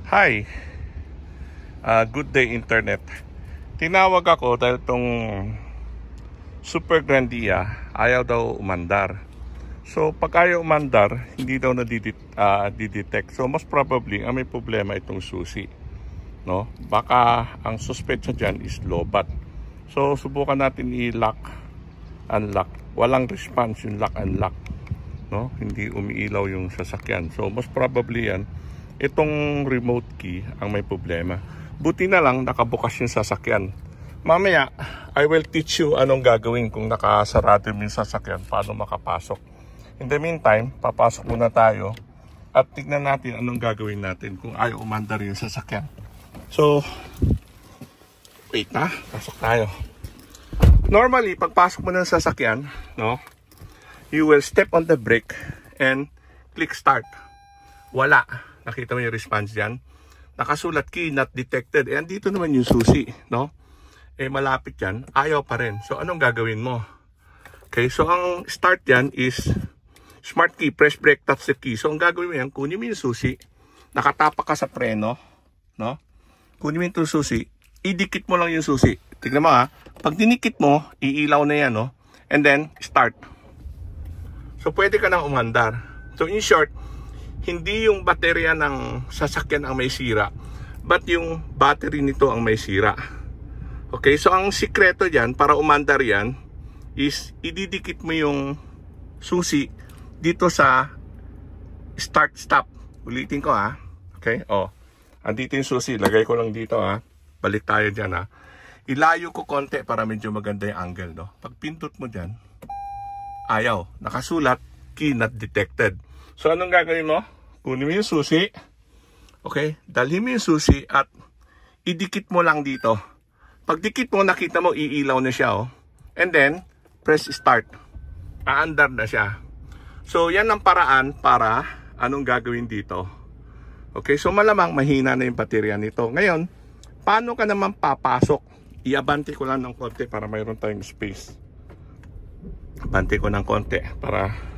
Hi, good day internet. Tinawag ako dahil tong Super Grandia ayaw daw umandar. So pag ayaw umandar, hindi daw nadidetect. So most probably ang may problema itong susi, no? Baka ang suspetsa dyan is lobat. So subukan natin i-lock, unlock. Walang response yung lock, unlock, no? Hindi umiilaw yung sasakyan. So most probably yan, itong remote key ang may problema. Buti na lang nakabukas yung sasakyan. Mamaya, I will teach you anong gagawin kung nakasarado yung sasakyan, paano makapasok. In the meantime, papasok muna tayo at tignan natin anong gagawin natin kung ayaw umandar yung sasakyan. So, wait na, pasok tayo. Normally, pagpasok mo ng sasakyan, no, you will step on the brake and click start. Wala. Nakita mo yung response dyan? Nakasulat key not detected. Eh, andito naman yung susi, no? Eh, malapit yan. Ayaw pa rin. So, anong gagawin mo? Okay, so ang start dyan is smart key, press brake, touch the key. So, ang gagawin mo yan, kunin mo yung susi. Nakatapak ka sa preno, no? Kunin mo yung susi. Idikit mo lang yung susi. Tignan mo ha. Pag dinikit mo, iilaw na yan, no? And then, start. So, pwede ka nang umandar. So, in short, hindi yung baterya ng sasakyan ang may sira, but yung battery nito ang may sira. Okay, so ang sikreto dyan, para umandar yan, is ididikit mo yung susi dito sa start-stop. Ulitin ko ha. Okay, andito yung susi. Lagay ko lang dito ha. Balik tayo dyan ha. Ilayo ko konti para medyo maganda yung angle, no? Pag pindot mo dyan, ayaw. Nakasulat, key not detected. So anong gagawin mo? Kunin mo yung susi, okay? Dalhin mo yung susi at idikit mo lang dito. Pag dikit mo, nakita mo, iilaw na siya, oh. And then, press start. Aandar na siya. So, yan ang paraan para anong gagawin dito. Okay, so malamang mahina na yung baterya nito. Ngayon, paano ka naman papasok? Iabante ko lang ng konti para mayroon tayong space. Abante ko ng konti para...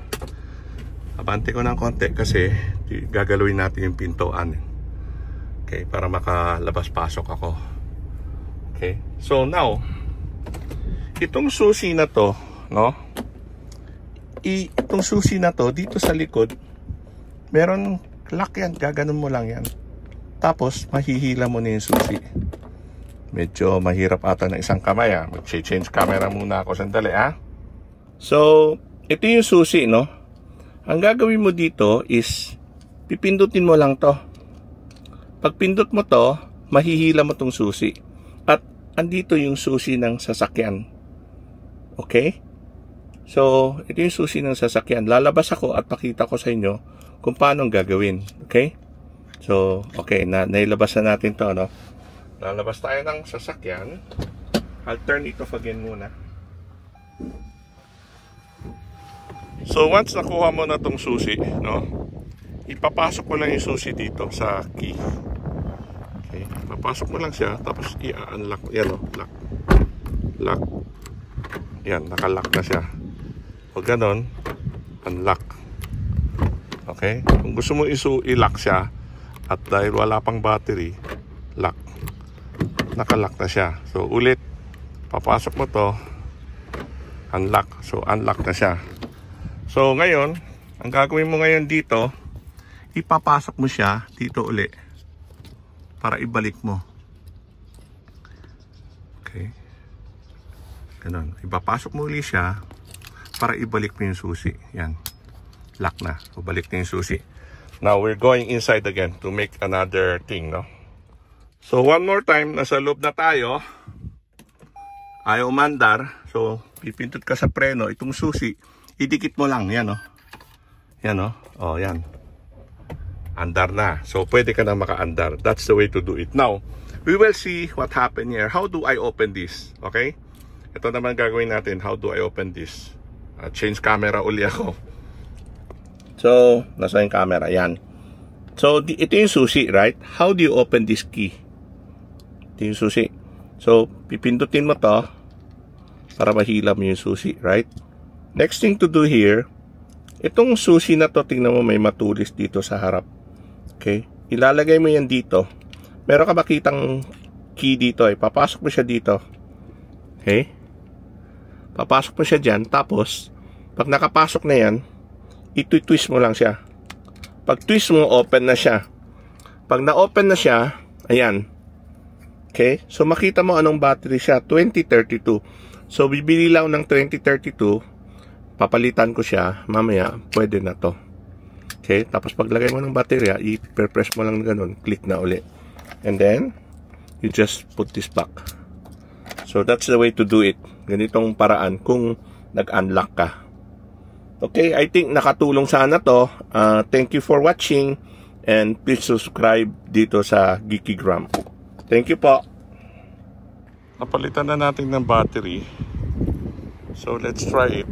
Abante ko ng konti kasi gagalawin natin yung pintuan. Okay, para makalabas-pasok ako. Okay, so now, itong susi na to, no? Itong susi na to, dito sa likod, meron lock yan, gaganon mo lang yan. Tapos, mahihila mo na yung susi. Medyo mahirap ata ng isang kamay, ha? Mag-change camera muna ako, sandali, ha? So, ito yung susi, no? Ang gagawin mo dito is pipindutin mo lang to. Pag pindot mo to, mahihila mo tong susi. At andito yung susi ng sasakyan. Okay? So, ito yung susi ng sasakyan. Lalabas ako at pakita ko sa inyo kung paano gagawin. Okay? So, okay, nailabas na natin to, no? Lalabas tayo ng sasakyan. I'll turn it off again muna. So once nakuha mo na tong susi, no, ipapasok mo lang yung susi dito sa key. Okay, papasok mo lang siya, tapos i-unlock. Yan, lock. Lock. Yan, nakalock na siya. O ganon, unlock. Okay, kung gusto mo i-lock siya, at dahil wala pang battery, lock. Nakalock na siya. So ulit, papasok mo to, unlock. So unlock na siya. So ngayon, ang gagawin mo ngayon dito, ipapasok mo siya dito uli para ibalik mo. Okay. Ganun. Ipapasok mo uli siya para ibalik mo yung susi. Yan. Lock na. So balik na yung susi. Now we're going inside again to make another thing, no? So one more time, nasa loob na tayo. Ayaw umandar. So pipindot ka sa preno, itong susi. Idikit mo lang, yan, oh. Yan, oh. Oh, yan. Andar na. So, pwede ka na maka-andar. That's the way to do it. Now, we will see what happened here. How do I open this? Okay? Ito naman gagawin natin. How do I open this? Change camera uli ako. So, nasa yung camera. Yan. So, ito yung susi, right? How do you open this key? Ito yung susi. So, pipindutin mo to para mahila mo yung susi, right? Next thing to do here, itong susi na to, tingnan mo may matulis dito sa harap. Okay? ilalagay mo yan dito. Meron ka makitang key dito papasok mo siya dito. Okay? Papasok mo siya dyan. Tapos, pag nakapasok na yan, iti-twist mo lang siya. Pag twist mo, open na siya. Pag na-open na siya, ayan. Okay? So, makita mo anong battery siya. 2032. So, bibili lang ng 2032. Papalitan ko siya. Mamaya, pwede na to. Okay? Tapos, paglagay mo ng baterya, i-press mo lang ganun. Click na uli. And then, you just put this back. So, that's the way to do it. Ganitong paraan kung nag-unlock ka. Okay, I think nakatulong sana to. Thank you for watching. And please subscribe dito sa Geekygram. Thank you po. Napalitan na natin ng battery. So, let's try it.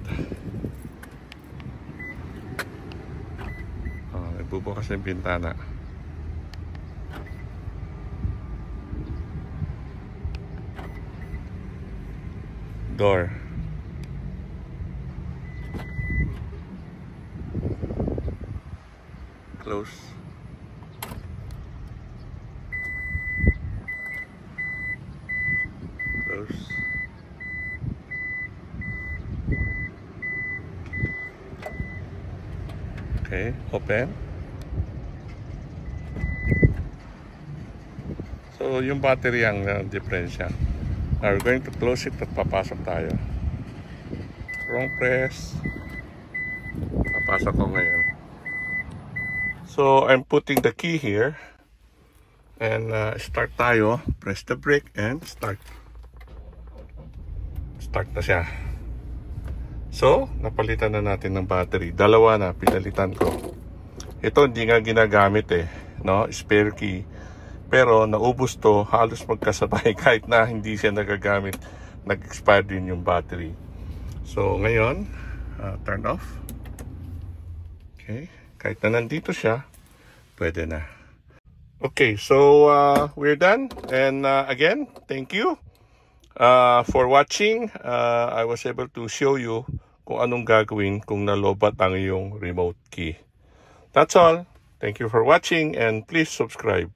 Nagbubukas yung bintana. Door. Close. Close. Okay, open. So, yung battery ang diferensya. Now, we're going to close it at papasok tayo. Wrong press. Papasok ko ngayon. So, I'm putting the key here. And start tayo. Press the brake and start. Start na siya. So, napalitan na natin ng battery. Dalawa na, pinalitan ko. Ito, hindi nga ginagamit no? Spare key. Pero naubos to halos magkasabay kahit na hindi siya nagagamit. Nag-expire din yung battery. So ngayon, turn off. Okay. Kahit na nandito siya, pwede na. Okay, so we're done. And again, thank you for watching. I was able to show you kung anong gagawin kung nalobat ang iyong remote key. That's all. Thank you for watching and please subscribe.